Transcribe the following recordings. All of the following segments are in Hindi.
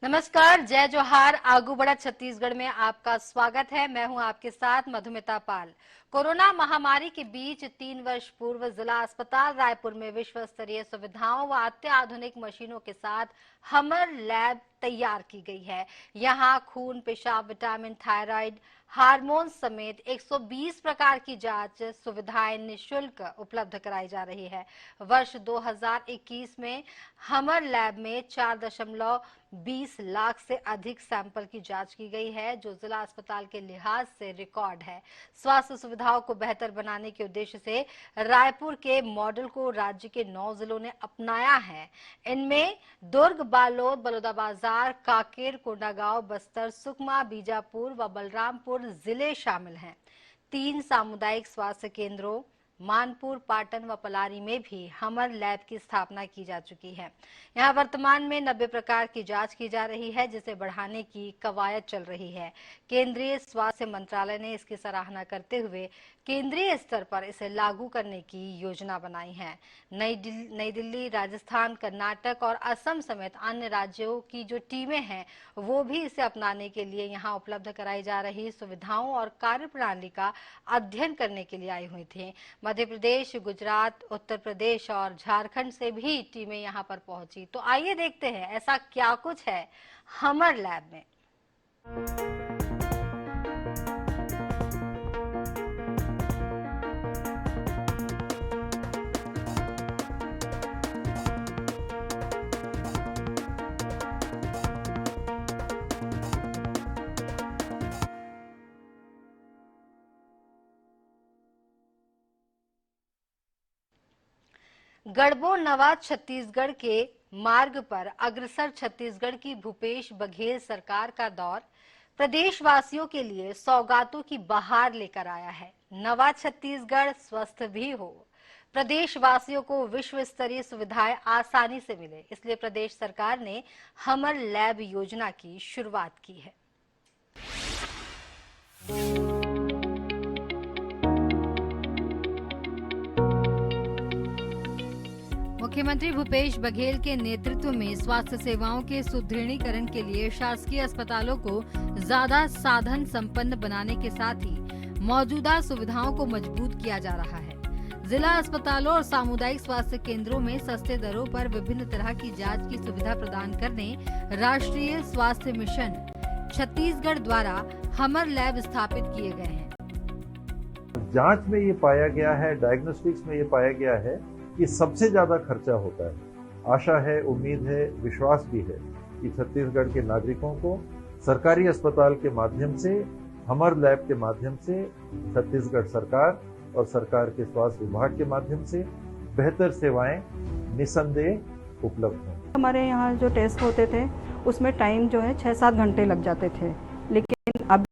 नमस्कार, जय जोहार। आगू बढ़ा छत्तीसगढ़ में आपका स्वागत है। मैं हूं आपके साथ मधुमिता पाल। कोरोना महामारी के बीच 3 वर्ष पूर्व जिला अस्पताल रायपुर में विश्व स्तरीय सुविधाओं व अत्याधुनिक मशीनों के साथ हमर लैब तैयार की गई है। यहां खून, पेशाब, विटामिन, थायराइड, हार्मोन समेत 120 प्रकार की जांच सुविधाएं निःशुल्क उपलब्ध कराई जा रही है। वर्ष 2021 में हमर लैब में 4.20 लाख से अधिक सैंपल की जांच की गई है, जो जिला अस्पताल के लिहाज से रिकॉर्ड है। स्वास्थ्य सुविधाओं को बेहतर बनाने के उद्देश्य से रायपुर के मॉडल को राज्य के 9 जिलों ने अपनाया है। इनमें दुर्ग, बालोद, बलौदाबाजार, कांकेर, कोंडागांव, बस्तर, सुकमा, बीजापुर व बलरामपुर जिले शामिल हैं। 3 सामुदायिक स्वास्थ्य केंद्रों मानपुर, पाटन व पलारी में भी हमर लैब की स्थापना की जा चुकी है। यहां वर्तमान में 90 प्रकार की जांच की जा रही है, जिसे बढ़ाने की कवायद चल रही है। केंद्रीय स्वास्थ्य मंत्रालय ने इसकी सराहना करते हुए केंद्रीय स्तर पर इसे लागू करने की योजना बनाई है। नई दिल्ली, राजस्थान, कर्नाटक और असम समेत अन्य राज्यों की जो टीमें हैं, वो भी इसे अपनाने के लिए यहां उपलब्ध कराई जा रही सुविधाओं और कार्यप्रणाली का अध्ययन करने के लिए आई हुई थी। मध्य प्रदेश, गुजरात, उत्तर प्रदेश और झारखंड से भी टीमें यहां पर पहुंची। तो आइए देखते हैं ऐसा क्या कुछ है हमर लैब में। गढ़बो नवा छत्तीसगढ़ के मार्ग पर अग्रसर छत्तीसगढ़ की भूपेश बघेल सरकार का दौर प्रदेशवासियों के लिए सौगातों की बहार लेकर आया है। नवा छत्तीसगढ़ स्वस्थ भी हो, प्रदेशवासियों को विश्व स्तरीय सुविधाएं आसानी से मिले, इसलिए प्रदेश सरकार ने हमर लैब योजना की शुरुआत की है। मुख्यमंत्री भूपेश बघेल के नेतृत्व में स्वास्थ्य सेवाओं के सुदृढ़ीकरण के लिए शासकीय अस्पतालों को ज्यादा साधन संपन्न बनाने के साथ ही मौजूदा सुविधाओं को मजबूत किया जा रहा है। जिला अस्पतालों और सामुदायिक स्वास्थ्य केंद्रों में सस्ते दरों पर विभिन्न तरह की जांच की सुविधा प्रदान करने राष्ट्रीय स्वास्थ्य मिशन छत्तीसगढ़ द्वारा हमर लैब स्थापित किए गए हैं। जांच में ये पाया गया है, डायग्नोस्टिक्स में ये पाया गया है कि सबसे ज्यादा खर्चा होता है। आशा है, उम्मीद है, विश्वास भी है कि छत्तीसगढ़ के नागरिकों को सरकारी अस्पताल के माध्यम से, हमर लैब के माध्यम से, छत्तीसगढ़ सरकार और सरकार के स्वास्थ्य विभाग के माध्यम से बेहतर सेवाएं निसंदेह उपलब्ध हों। हमारे यहाँ जो टेस्ट होते थे उसमें टाइम जो है 6-7 घंटे लग जाते थे, लेकिन अब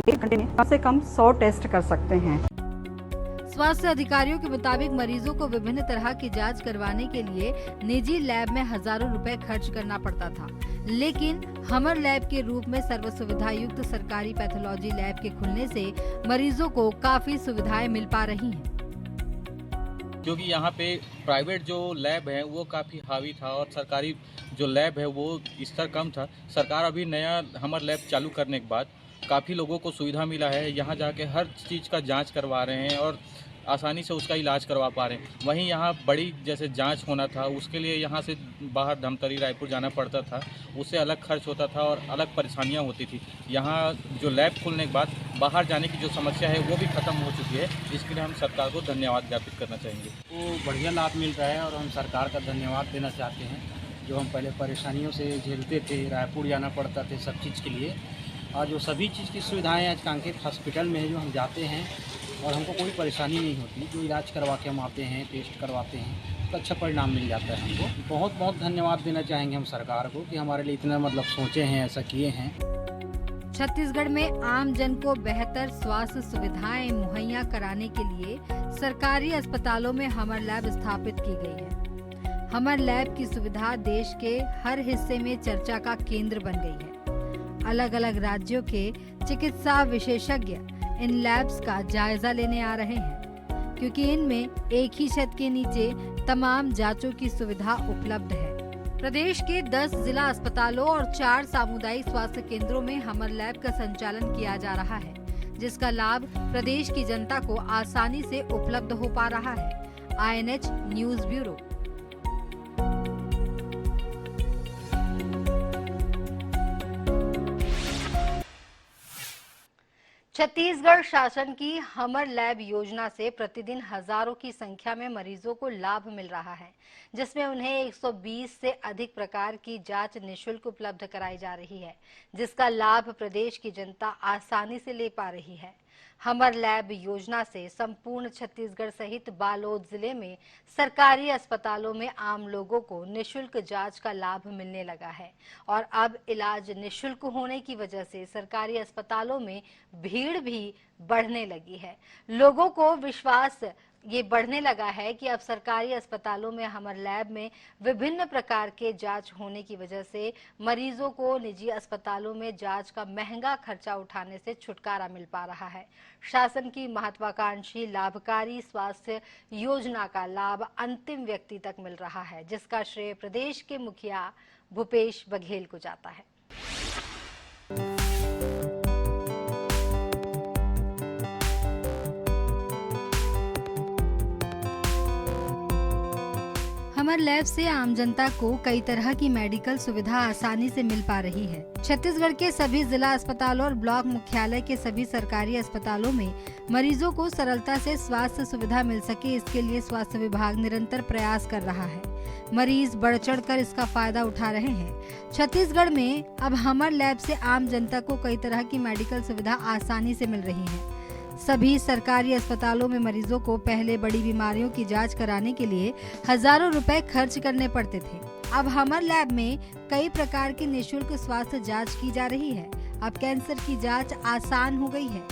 1 घंटे में कम से कम 100 टेस्ट कर सकते हैं। स्वास्थ्य अधिकारियों के मुताबिक मरीजों को विभिन्न तरह की जांच करवाने के लिए निजी लैब में हजारों रुपए खर्च करना पड़ता था, लेकिन हमर लैब के रूप में सर्व सुविधा युक्त सरकारी पैथोलॉजी लैब के खुलने से मरीजों को काफी सुविधाएं मिल पा रही हैं। क्योंकि यहाँ पे प्राइवेट जो लैब है वो काफ़ी हावी था और सरकारी जो लैब है वो स्तर कम था। सरकार अभी नया हमर लैब चालू करने के बाद काफ़ी लोगों को सुविधा मिला है। यहाँ जाके हर चीज़ का जांच करवा रहे हैं और आसानी से उसका इलाज करवा पा रहे हैं। वहीं यहाँ बड़ी जैसे जांच होना था, उसके लिए यहाँ से बाहर धमतरी रायपुर जाना पड़ता था, उससे अलग खर्च होता था और अलग परेशानियाँ होती थी। यहाँ जो लैब खुलने के बाद बाहर जाने की जो समस्या है वो भी ख़त्म हो चुकी है। इसके लिए हम सरकार को धन्यवाद ज्ञापित करना चाहेंगे। वो बढ़िया लाभ मिल रहा है और हम सरकार का धन्यवाद देना चाहते हैं। जो हम पहले परेशानियों से झेलते थे, रायपुर जाना पड़ता थे सब चीज़ के लिए, और जो सभी चीज़ की सुविधाएं आज कांकेर हॉस्पिटल में है, जो हम जाते हैं और हमको कोई परेशानी नहीं होती। जो इलाज करवा के हम आते हैं, टेस्ट करवाते हैं, तो अच्छा परिणाम मिल जाता है हमको। बहुत बहुत धन्यवाद देना चाहेंगे हम सरकार को कि हमारे लिए इतना सोचे हैं, ऐसा किए हैं। छत्तीसगढ़ में आम जन को बेहतर स्वास्थ्य सुविधाएं मुहैया कराने के लिए सरकारी अस्पतालों में हमर लैब स्थापित की गई है। हमर लैब की सुविधा देश के हर हिस्से में चर्चा का केंद्र बन गई है। अलग अलग राज्यों के चिकित्सा विशेषज्ञ इन लैब्स का जायजा लेने आ रहे हैं, क्योंकि इनमें एक ही छत के नीचे तमाम जांचों की सुविधा उपलब्ध है। प्रदेश के 10 जिला अस्पतालों और 4 सामुदायिक स्वास्थ्य केंद्रों में हमर लैब का संचालन किया जा रहा है, जिसका लाभ प्रदेश की जनता को आसानी से उपलब्ध हो पा रहा है। INH news bureau. छत्तीसगढ़ शासन की हमर लैब योजना से प्रतिदिन हजारों की संख्या में मरीजों को लाभ मिल रहा है, जिसमें उन्हें 120 से अधिक प्रकार की जांच निशुल्क उपलब्ध कराई जा रही है, जिसका लाभ प्रदेश की जनता आसानी से ले पा रही है। हमर लैब योजना से संपूर्ण छत्तीसगढ़ सहित बालोद जिले में सरकारी अस्पतालों में आम लोगों को निशुल्क जांच का लाभ मिलने लगा है और अब इलाज निशुल्क होने की वजह से सरकारी अस्पतालों में भीड़ भी बढ़ने लगी है। लोगों को विश्वास ये बढ़ने लगा है कि अब सरकारी अस्पतालों में हमर लैब में विभिन्न प्रकार के जांच होने की वजह से मरीजों को निजी अस्पतालों में जांच का महंगा खर्चा उठाने से छुटकारा मिल पा रहा है। शासन की महत्वाकांक्षी लाभकारी स्वास्थ्य योजना का लाभ अंतिम व्यक्ति तक मिल रहा है, जिसका श्रेय प्रदेश के मुखिया भूपेश बघेल को जाता है। हमर लैब से आम जनता को कई तरह की मेडिकल सुविधा आसानी से मिल पा रही है। छत्तीसगढ़ के सभी जिला अस्पतालों और ब्लॉक मुख्यालय के सभी सरकारी अस्पतालों में मरीजों को सरलता से स्वास्थ्य सुविधा मिल सके, इसके लिए स्वास्थ्य विभाग निरंतर प्रयास कर रहा है। मरीज बढ़ चढ़ कर इसका फायदा उठा रहे हैं। छत्तीसगढ़ में अब हमर लैब से आम जनता को कई तरह की मेडिकल सुविधा आसानी से मिल रही है। सभी सरकारी अस्पतालों में मरीजों को पहले बड़ी बीमारियों की जांच कराने के लिए हजारों रुपए खर्च करने पड़ते थे। अब हमर लैब में कई प्रकार की निशुल्क स्वास्थ्य जांच की जा रही है। अब कैंसर की जांच आसान हो गई है।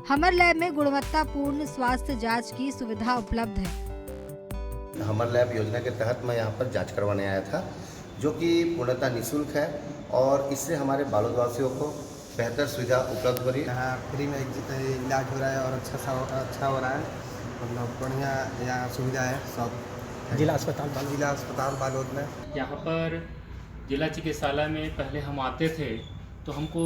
हमर लैब में गुणवत्तापूर्ण स्वास्थ्य जांच की सुविधा उपलब्ध है। हमर लैब योजना के तहत मैं यहाँ पर जांच करवाने आया था, जो कि पूर्णतः निःशुल्क है और इससे हमारे बालोदवासियों को बेहतर सुविधा उपलब्ध हो रही है। यहाँ फ्री में इलाज हो रहा है और अच्छा हो रहा है, मतलब बढ़िया यहाँ सुविधा है सब। जिला अस्पताल बालोद में यहाँ पर जिला चिकित्सालय में पहले हम आते थे तो हमको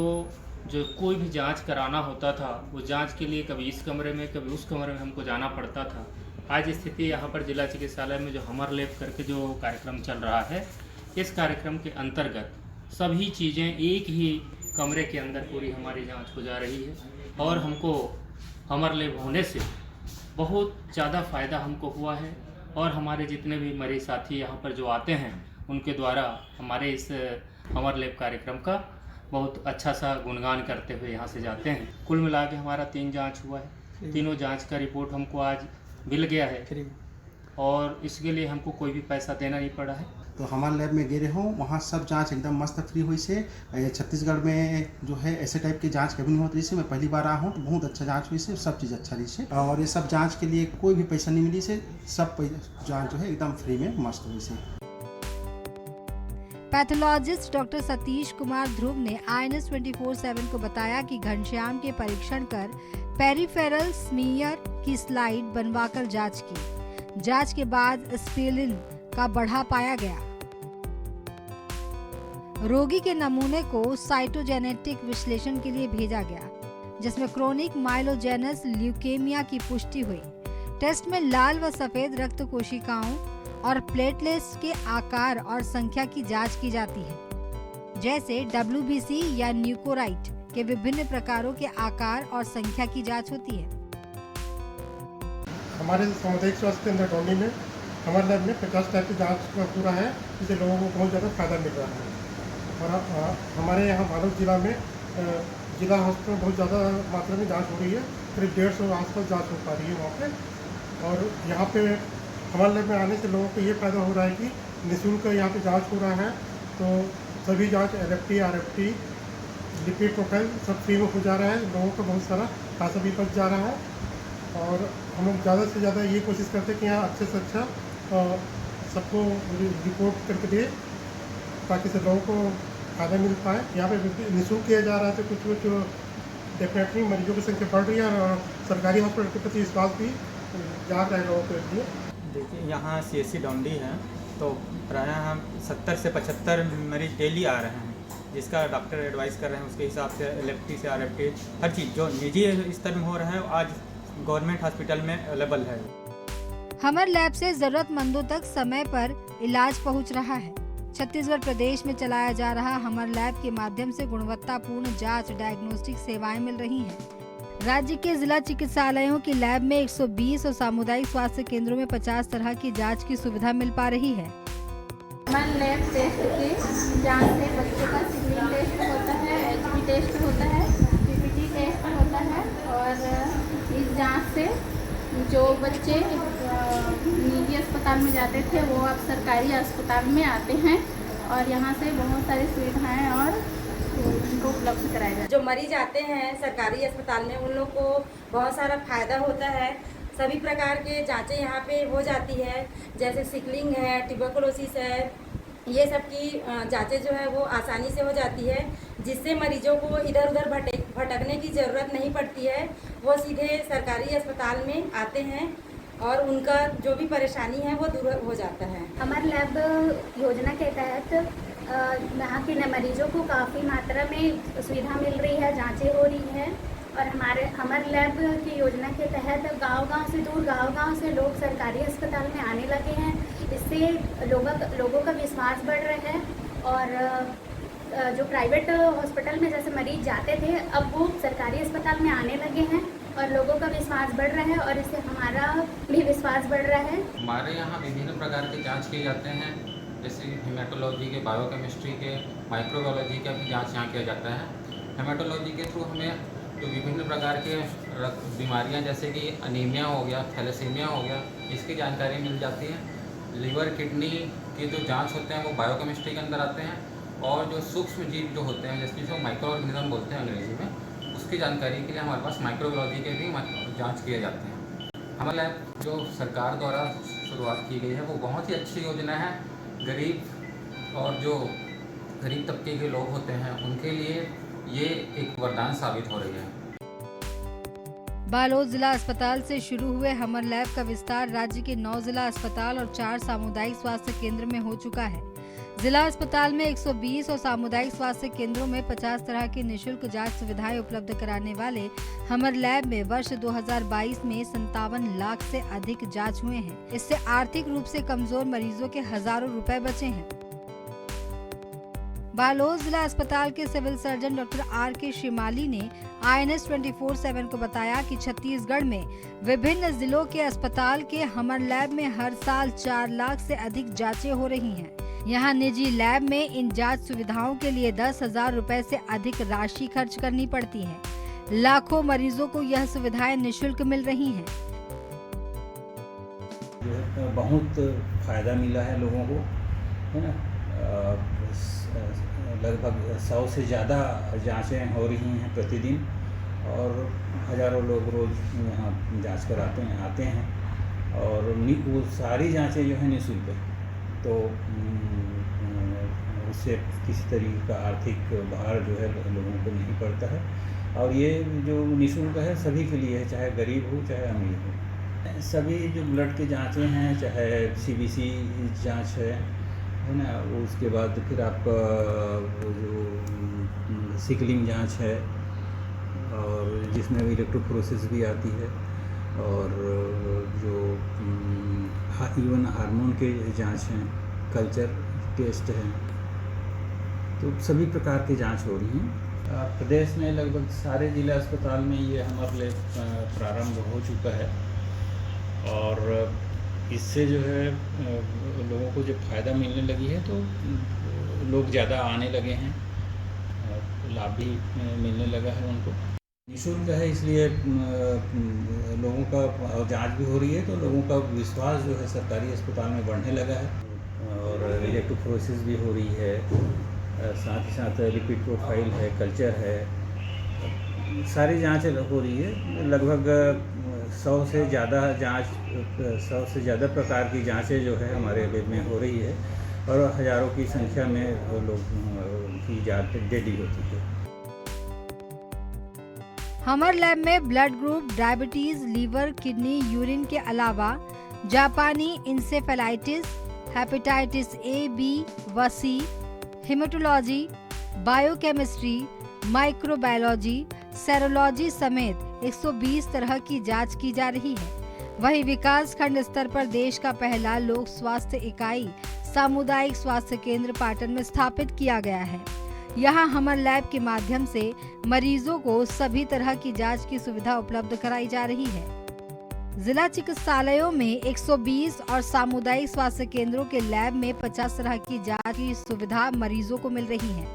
जो कोई भी जांच कराना होता था, वो जांच के लिए कभी इस कमरे में कभी उस कमरे में हमको जाना पड़ता था। आज स्थिति यहाँ पर जिला चिकित्सालय में जो हमर लैब करके जो कार्यक्रम चल रहा है, इस कार्यक्रम के अंतर्गत सभी चीज़ें एक ही कमरे के अंदर पूरी हमारी जांच हो जा रही है और हमको हमर लैब होने से बहुत ज़्यादा फ़ायदा हमको हुआ है और हमारे जितने भी मरीज साथी यहाँ पर जो आते हैं, उनके द्वारा हमारे इस हमर लैब कार्यक्रम का बहुत अच्छा सा गुणगान करते हुए यहाँ से जाते हैं। कुल मिला के हमारा 3 जांच हुआ है। तीनों जांच का रिपोर्ट हमको आज मिल गया है और इसके लिए हमको कोई भी पैसा देना नहीं पड़ा है। तो हमारे लैब में गए हूँ, वहाँ सब जांच एकदम मस्त फ्री हुई से। छत्तीसगढ़ में जो है ऐसे टाइप की जांच कभी नहीं होती से, मैं पहली बार आया हूँ तो बहुत अच्छा जांच हुई से, सब चीज़ अच्छा रही से और ये सब जांच के लिए कोई भी पैसा नहीं मिली से, सब जांच जो है एकदम फ्री में मस्त हुई से। पैथोलॉजिस्ट डॉक्टर सतीश कुमार ध्रुव ने INS 24/7 को बताया कि घनश्याम के परीक्षण कर पेरिफेरल स्मीयर की स्लाइड बनवाकर जांच की। जांच के बाद स्पेलिन का बढ़ा पाया गया। रोगी के नमूने को साइटोजेनेटिक विश्लेषण के लिए भेजा गया, जिसमें क्रोनिक माइलोजेनस ल्यूकेमिया की पुष्टि हुई। टेस्ट में लाल व सफेद रक्त कोशिकाओं और प्लेटलेट्स के आकार और संख्या की जांच की जाती है, जैसे WBC या न्यूकोराइट के विभिन्न प्रकारों के आकार और संख्या की जांच होती है। हमारे सामुदायिक स्वास्थ्य केंद्र टोंडी में हमारे लैब में 50 टाइप की जांच का पूरा है, जिससे लोगों को बहुत ज़्यादा फायदा मिल रहा है। और हमारे यहाँ बालोद जिला में जिला हॉस्पिटल में बहुत ज़्यादा मात्रा में जांच हो रही है, करीब 150 आसपास जांच हो पा रही है वहाँ पे। और यहाँ पे हमारे लैब में आने से लोगों को ये फ़ायदा हो रहा है कि निःशुल्क यहाँ पे जांच हो रहा है, तो सभी जांच LFT, RFT, लिपिड प्रोफाइल सब फ्री में हो जा रहा है। लोगों को बहुत सारा पैसा भी बच जा रहा है और हम लोग ज़्यादा से ज़्यादा ये कोशिश करते हैं कि यहाँ अच्छे से अच्छा सबको रिपोर्ट करके दे, ताकि से लोगों को फ़ायदा मिल पाए। यहाँ पे निःशुल्क किया जा रहा है, तो कुछ डेफिनेटली मरीजों की संख्या बढ़ रही है और सरकारी हॉस्पिटल के प्रति विश्वास भी जा रहा है लोगों के लिए। देखिए, यहाँ CSC डोंडी है तो प्रायः हम 70 से 75 मरीज डेली आ रहे हैं, जिसका डॉक्टर एडवाइस कर रहे हैं उसके हिसाब से LFT से RFT हर चीज़ जो निजी स्तर में हो रहा है आज गवर्नमेंट हॉस्पिटल में अवेलेबल है। हमर लैब से जरूरतमंदों तक समय पर इलाज पहुंच रहा है। छत्तीसगढ़ प्रदेश में चलाया जा रहा हमर लैब के माध्यम से गुणवत्तापूर्ण जांच डायग्नोस्टिक सेवाएं मिल रही हैं। राज्य के जिला चिकित्सालयों की लैब में 120 और सामुदायिक स्वास्थ्य केंद्रों में 50 तरह की जांच की सुविधा मिल पा रही है। हमर लैब टेस्ट के जांच से बच्चों का सिकलिंग टेस्ट होता है, HP टेस्ट होता है, PPT टेस्ट होता है और इस जांच से जो बच्चे निजी अस्पताल में जाते थे वो अब सरकारी अस्पताल में आते हैं और यहाँ से बहुत सारी सुविधाएं और उनको उपलब्ध कराया जाए। जो मरीज आते हैं सरकारी अस्पताल में उन लोग को बहुत सारा फायदा होता है। सभी प्रकार के जांचें यहाँ पे हो जाती है, जैसे सिकलिंग है, ट्यूबरकुलोसिस है, ये सब की जांचें जो है वो आसानी से हो जाती है, जिससे मरीजों को इधर उधर भटकने की ज़रूरत नहीं पड़ती है। वो सीधे सरकारी अस्पताल में आते हैं और उनका जो भी परेशानी है वो दूर हो जाता है। हमारे लैब योजना के तहत यहाँ के मरीजों को काफ़ी मात्रा में सुविधा मिल रही है, जांचें हो रही है और हमारे लैब की योजना के तहत गांव-गांव से दूर गांव-गांव से लोग सरकारी अस्पताल में आने लगे हैं। इससे लोगों का विश्वास बढ़ रहा है और जो प्राइवेट हॉस्पिटल में जैसे मरीज जाते थे अब वो सरकारी अस्पताल में आने लगे हैं और लोगों का विश्वास बढ़ रहा है और इससे हमारा भी विश्वास बढ़ रहा है। हमारे यहाँ विभिन्न प्रकार के जांच किए जाते हैं, जैसे हेमेटोलॉजी के, बायोकेमिस्ट्री के, माइक्रोबायोलॉजी का भी जांच यहाँ किया जाता है। हेमेटोलॉजी के थ्रू हमें तो विभिन्न प्रकार के बीमारियाँ जैसे कि अनीमिया हो गया, थैलेसीमिया हो गया, इसकी जानकारी मिल जाती है। लीवर किडनी के जो जांच होते हैं वो बायोकेमिस्ट्री के अंदर आते हैं और जो सूक्ष्म जीव जो होते हैं जिसको माइक्रो ऑर्गेनिज्म बोलते हैं अंग्रेजी में, उसकी जानकारी के लिए हमारे पास माइक्रोबायोलॉजी के भी जांच किए जाते हैं। हमारे लैब जो सरकार द्वारा शुरुआत की गई है वो बहुत ही अच्छी योजना है। गरीब और जो गरीब तबके के लोग होते हैं उनके लिए ये एक वरदान साबित हो रही है। बालोद जिला अस्पताल से शुरू हुए हमर लैब का विस्तार राज्य के 9 जिला अस्पताल और 4 सामुदायिक स्वास्थ्य केंद्र में हो चुका है। जिला अस्पताल में 120 और सामुदायिक स्वास्थ्य केंद्रों में 50 तरह की निःशुल्क जांच सुविधाएं उपलब्ध कराने वाले हमर लैब में वर्ष 2022 में 57 लाख से अधिक जांच हुए हैं। इससे आर्थिक रूप से कमजोर मरीजों के हजारों रुपए बचे हैं। बालोद जिला अस्पताल के civil surgeon doctor RK Shrimali ने INS 24/7 को बताया कि छत्तीसगढ़ में विभिन्न जिलों के अस्पताल के हमर लैब में हर साल 4 लाख से अधिक जांचें हो रही हैं। यहाँ निजी लैब में इन जांच सुविधाओं के लिए 10,000 रुपए से अधिक राशि खर्च करनी पड़ती है। लाखों मरीजों को यह सुविधाएं निःशुल्क मिल रही हैं। बहुत फायदा मिला है लोगों को, है ना। लगभग 100 से ज़्यादा जांचें हो रही हैं प्रतिदिन और हज़ारों लोग रोज़ यहाँ जांच कराते हैं, आते हैं और वो सारी जांचें जो है निःशुल्क है। तो उससे किसी तरीके का आर्थिक भार जो है लोगों को नहीं पड़ता है और ये जो निःशुल्क है सभी के लिए है, चाहे गरीब हो चाहे अमीर हो। सभी जो ब्लड की जांचें हैं, चाहे CBC जांच है ना, उसके बाद फिर आपका जो सिकलिंग जांच है और जिसमें इलेक्ट्रोफोरेसिस भी आती है और जो इवन हार्मोन के जांच हैं, कल्चर टेस्ट है, तो सभी प्रकार की जांच हो रही हैं। प्रदेश में लगभग सारे जिला अस्पताल में ये हमारे लिए प्रारंभ हो चुका है और इससे जो है लोगों को जब फ़ायदा मिलने लगी है तो लोग ज़्यादा आने लगे हैं, लाभ भी मिलने लगा है उनको। निःशुल्क है इसलिए लोगों का जांच भी हो रही है तो लोगों का विश्वास जो है सरकारी अस्पताल में बढ़ने लगा है और इलेक्ट्रोफोरेसिस भी हो रही है, साथ ही साथ लिपिड प्रोफाइल है, कल्चर है, सारी जाँच हो रही है। लगभग 100 से ज़्यादा प्रकार की जांचें जो है हमारे लैब में हो रही है और हज़ारों की संख्या में लोग की जांच डेली होती है। हमर लैब में blood group, diabetes, liver, kidney, urine के अलावा जापानी इंसेफेलाइटिस, हेपेटाइटिस ए, बी व C, haematology, biochemistry, microbiology, serology समेत 120 तरह की जांच की जा रही है। वहीं विकास खंड स्तर पर देश का पहला लोक स्वास्थ्य इकाई सामुदायिक स्वास्थ्य केंद्र पाटन में स्थापित किया गया है। यहाँ हमर लैब के माध्यम से मरीजों को सभी तरह की जांच की सुविधा उपलब्ध कराई जा रही है। जिला चिकित्सालयों में 120 और सामुदायिक स्वास्थ्य केंद्रों के लैब में 50 तरह की जांच की सुविधा मरीजों को मिल रही है।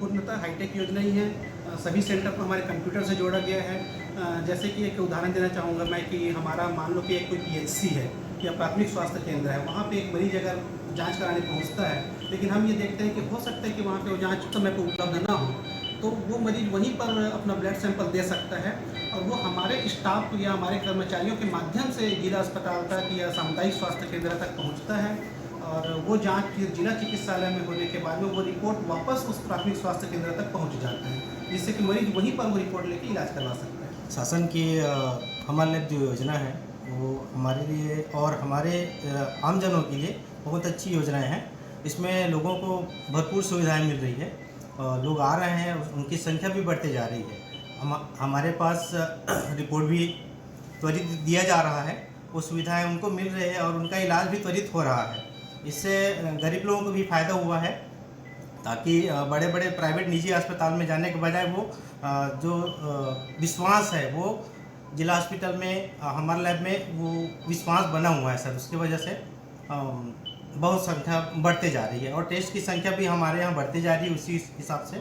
पूर्णतः हाईटेक योजना ही है। सभी सेंटर को हमारे कंप्यूटर से जोड़ा गया है। जैसे कि एक उदाहरण देना चाहूँगा मैं कि हमारा मान लो कि एक कोई PHC है या प्राथमिक स्वास्थ्य केंद्र है, वहाँ पे एक मरीज अगर जांच कराने पहुँचता है, लेकिन हम ये देखते हैं कि हो सकता है कि वहाँ पे वो जांच समय पर उपलब्ध ना हो, तो वो मरीज वहीं पर अपना ब्लड सैंपल दे सकता है और वो हमारे स्टाफ या हमारे कर्मचारियों के माध्यम से जिला अस्पताल तक या सामुदायिक स्वास्थ्य केंद्र तक पहुँचता है और वो जांच फिर जिला चिकित्सालय में होने के बाद में वो रिपोर्ट वापस उस प्राथमिक स्वास्थ्य केंद्र तक पहुँच जाता है, जिससे कि मरीज वहीं पर वो रिपोर्ट लेके इलाज करवा सकता है। शासन की हमर लैब जो योजना है वो हमारे लिए और हमारे आमजनों के लिए बहुत अच्छी योजनाएं हैं। इसमें लोगों को भरपूर सुविधाएं मिल रही है और लोग आ रहे हैं, उनकी संख्या भी बढ़ती जा रही है। हमारे पास रिपोर्ट भी त्वरित दिया जा रहा है, वो सुविधाएं उनको मिल रही है और उनका इलाज भी त्वरित हो रहा है। इससे गरीब लोगों को भी फ़ायदा हुआ है, ताकि बड़े बड़े प्राइवेट निजी अस्पताल में जाने के बजाय वो जो विश्वास है वो जिला हॉस्पिटल में हमारे लैब में वो विश्वास बना हुआ है सर। उसकी वजह से बहुत संख्या बढ़ते जा रही है और टेस्ट की संख्या भी हमारे यहाँ बढ़ती जा रही है। उसी हिसाब से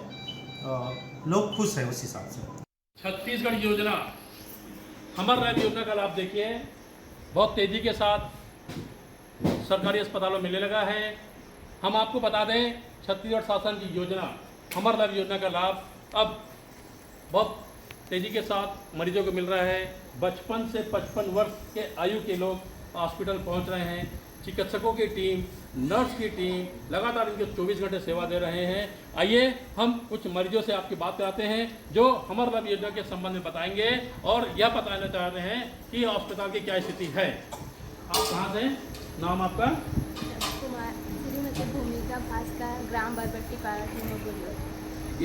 लोग खुश हैं उस हिसाब से। छत्तीसगढ़ योजना, हमर लैब योजना का लाभ देखिए बहुत तेज़ी के साथ सरकारी अस्पतालों में मिलने लगा है। हम आपको बता दें, छत्तीसगढ़ शासन की योजना हमर लैब योजना का लाभ अब बहुत तेज़ी के साथ मरीजों को मिल रहा है। बचपन से 55 वर्ष के आयु के लोग हॉस्पिटल पहुंच रहे हैं। चिकित्सकों की टीम, नर्स की टीम लगातार इनके 24 घंटे सेवा दे रहे हैं। आइए हम कुछ मरीजों से आपकी बात कराते हैं जो हमर लैब योजना के संबंध में बताएंगे और यह बताना चाह रहे हैं कि अस्पताल की क्या स्थिति है। आप कहाँ से? नाम आपका? कुमार, श्रीमती भूमिका भास्कर, ग्राम बरबट्टी।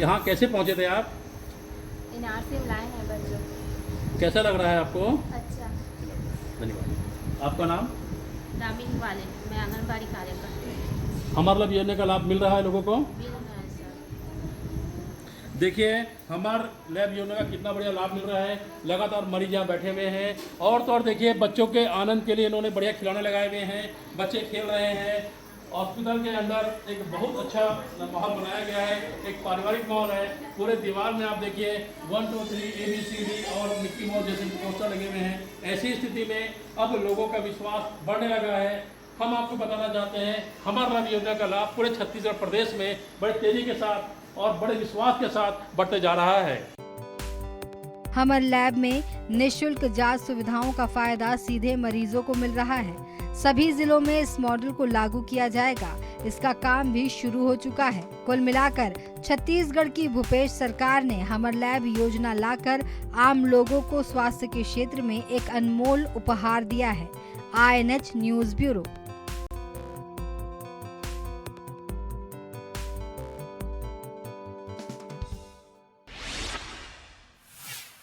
यहाँ कैसे पहुँचे थे आप? इनार से लाए हैं बच्चों। कैसा लग रहा है आपको? अच्छा। धन्यवाद। आपका नाम? ग्रामीण वाले, मैं आंगनबाड़ी कार्यकर्ता। हमारे लैब योजना का लाभ मिल रहा है लोगों को? मिल रहा है सर। देखिए हमारे लैब योजना का कितना बढ़िया लाभ मिल रहा है। लगातार मरीज यहाँ बैठे हुए हैं और तो और देखिए बच्चों के आनंद के लिए इन्होंने बढ़िया खिलौने लगाए हुए हैं, बच्चे खेल रहे हैं। हॉस्पिटल के अंदर एक बहुत अच्छा माहौल बनाया गया है, एक पारिवारिक माहौल है। पूरे दीवार में आप देखिए 1 2 3 ABCD और मिक्की माउस जैसे पोस्टर लगे हुए हैं। ऐसी स्थिति में अब लोगों का विश्वास बढ़ने लगा है। हम आपको बताना चाहते हैं हमारे लैब योजना का लाभ पूरे छत्तीसगढ़ प्रदेश में बड़े तेजी के साथ और बड़े विश्वास के साथ बढ़ते जा रहा है। हमर लैब में निःशुल्क जांच सुविधाओं का फायदा सीधे मरीजों को मिल रहा है। सभी जिलों में इस मॉडल को लागू किया जाएगा। इसका काम भी शुरू हो चुका है। कुल मिलाकर छत्तीसगढ़ की भूपेश सरकार ने हमर लैब योजना लाकर आम लोगों को स्वास्थ्य के क्षेत्र में एक अनमोल उपहार दिया है। INH news bureau.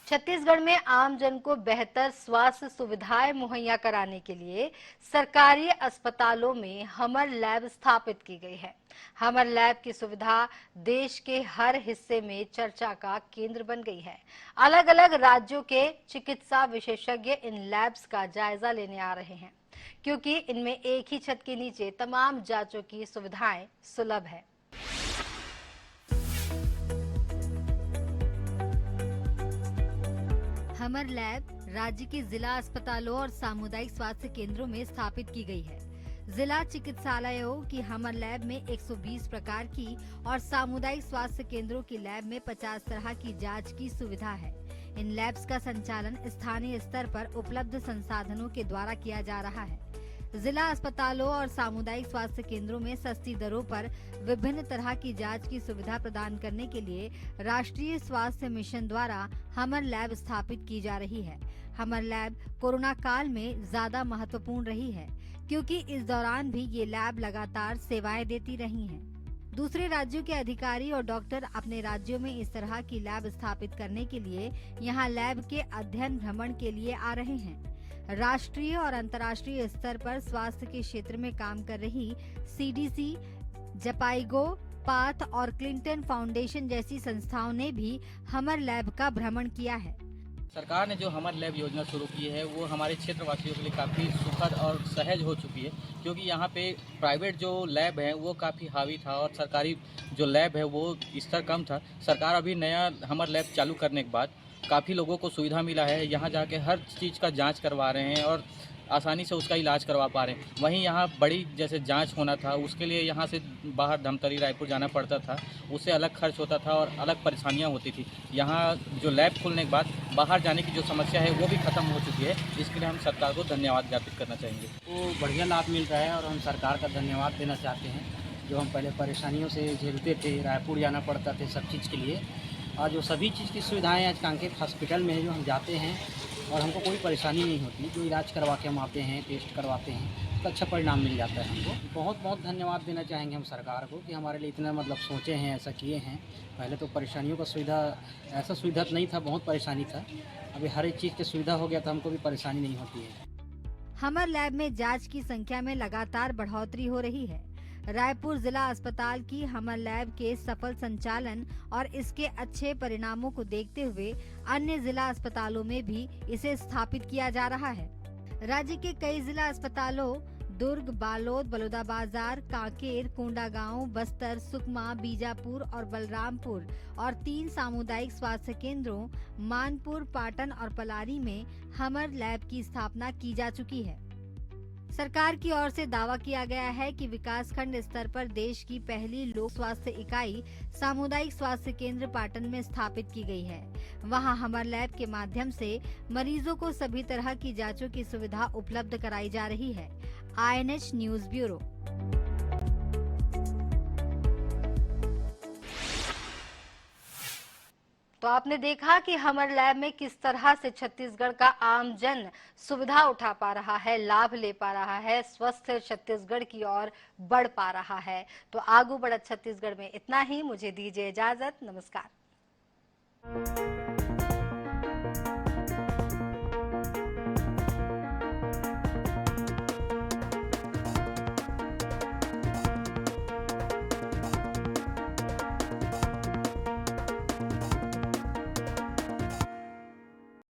छत्तीसगढ़ में आम जन को बेहतर स्वास्थ्य सुविधाएं मुहैया कराने के लिए सरकारी अस्पतालों में हमर लैब स्थापित की गई है। हमर लैब की सुविधा देश के हर हिस्से में चर्चा का केंद्र बन गई है। अलग अलग राज्यों के चिकित्सा विशेषज्ञ इन लैब्स का जायजा लेने आ रहे हैं, क्योंकि इनमें एक ही छत के नीचे तमाम जांचों की सुविधाएं सुलभ है। हमर लैब राज्य के जिला अस्पतालों और सामुदायिक स्वास्थ्य केंद्रों में स्थापित की गई है। जिला चिकित्सालयों की हमर लैब में 120 प्रकार की और सामुदायिक स्वास्थ्य केंद्रों की लैब में 50 तरह की जांच की सुविधा है। इन लैब्स का संचालन स्थानीय स्तर पर उपलब्ध संसाधनों के द्वारा किया जा रहा है। जिला अस्पतालों और सामुदायिक स्वास्थ्य केंद्रों में सस्ती दरों पर विभिन्न तरह की जांच की सुविधा प्रदान करने के लिए राष्ट्रीय स्वास्थ्य मिशन द्वारा हमर लैब स्थापित की जा रही है। हमर लैब कोरोना काल में ज्यादा महत्वपूर्ण रही है, क्योंकि इस दौरान भी ये लैब लगातार सेवाएं देती रही हैं। दूसरे राज्यों के अधिकारी और डॉक्टर अपने राज्यों में इस तरह की लैब स्थापित करने के लिए यहाँ लैब के अध्ययन भ्रमण के लिए आ रहे हैं। राष्ट्रीय और अंतर्राष्ट्रीय स्तर पर स्वास्थ्य के क्षेत्र में काम कर रही CDC, जपाइगो, पाथ और क्लिंटन फाउंडेशन जैसी संस्थाओं ने भी हमर लैब का भ्रमण किया है। सरकार ने जो हमर लैब योजना शुरू की है वो हमारे क्षेत्रवासियों के लिए काफ़ी सुखद और सहज हो चुकी है, क्योंकि यहाँ पे प्राइवेट जो लैब है वो काफ़ी हावी था और सरकारी जो लैब है वो स्तर कम था। सरकार अभी नया हमर लैब चालू करने के बाद काफ़ी लोगों को सुविधा मिला है। यहाँ जाके हर चीज़ का जांच करवा रहे हैं और आसानी से उसका इलाज करवा पा रहे हैं। वहीं यहाँ बड़ी जैसे जांच होना था उसके लिए यहाँ से बाहर धमतरी रायपुर जाना पड़ता था, उससे अलग खर्च होता था और अलग परेशानियाँ होती थी। यहाँ जो लैब खुलने के बाद बाहर जाने की जो समस्या है वो भी ख़त्म हो चुकी है। इसके लिए हम सरकार को धन्यवाद ज्ञापित करना चाहेंगे। तो बढ़िया लाभ मिल रहा है और हम सरकार का धन्यवाद देना चाहते हैं। जो हम पहले परेशानियों से झेलते थे, रायपुर जाना पड़ता थे सब चीज़ के लिए, आज जो सभी चीज़ की सुविधाएँ आज कांकेर हॉस्पिटल में है, जो हम जाते हैं और हमको कोई परेशानी नहीं होती। जो इलाज करवा के हम आते हैं, टेस्ट करवाते हैं, तो अच्छा परिणाम मिल जाता है हमको। बहुत बहुत धन्यवाद देना चाहेंगे हम सरकार को कि हमारे लिए इतना सोचे हैं, ऐसा किए हैं। पहले तो परेशानियों का ऐसा सुविधा नहीं था, बहुत परेशानी था। अभी हर एक चीज़ की सुविधा हो गया तो हमको भी परेशानी नहीं होती है। हमर लैब में जांच की संख्या में लगातार बढ़ोतरी हो रही है। रायपुर जिला अस्पताल की हमर लैब के सफल संचालन और इसके अच्छे परिणामों को देखते हुए अन्य जिला अस्पतालों में भी इसे स्थापित किया जा रहा है। राज्य के कई जिला अस्पतालों दुर्ग, बालोद, बलौदाबाजार, कांकेर, कोंडागांव, बस्तर, सुकमा, बीजापुर और बलरामपुर और 3 सामुदायिक स्वास्थ्य केंद्रों मानपुर, पाटन और पलारी में हमर लैब की स्थापना की जा चुकी है। सरकार की ओर से दावा किया गया है कि विकासखंड स्तर पर देश की पहली लोक स्वास्थ्य इकाई सामुदायिक स्वास्थ्य केंद्र पाटन में स्थापित की गई है। वहां हमर लैब के माध्यम से मरीजों को सभी तरह की जांचों की सुविधा उपलब्ध कराई जा रही है। INH news bureau. तो आपने देखा कि हमर लैब में किस तरह से छत्तीसगढ़ का आमजन सुविधा उठा पा रहा है, लाभ ले पा रहा है, स्वस्थ छत्तीसगढ़ की ओर बढ़ पा रहा है। तो आगू बढ़त छत्तीसगढ़ में इतना ही। मुझे दीजिए इजाजत। नमस्कार।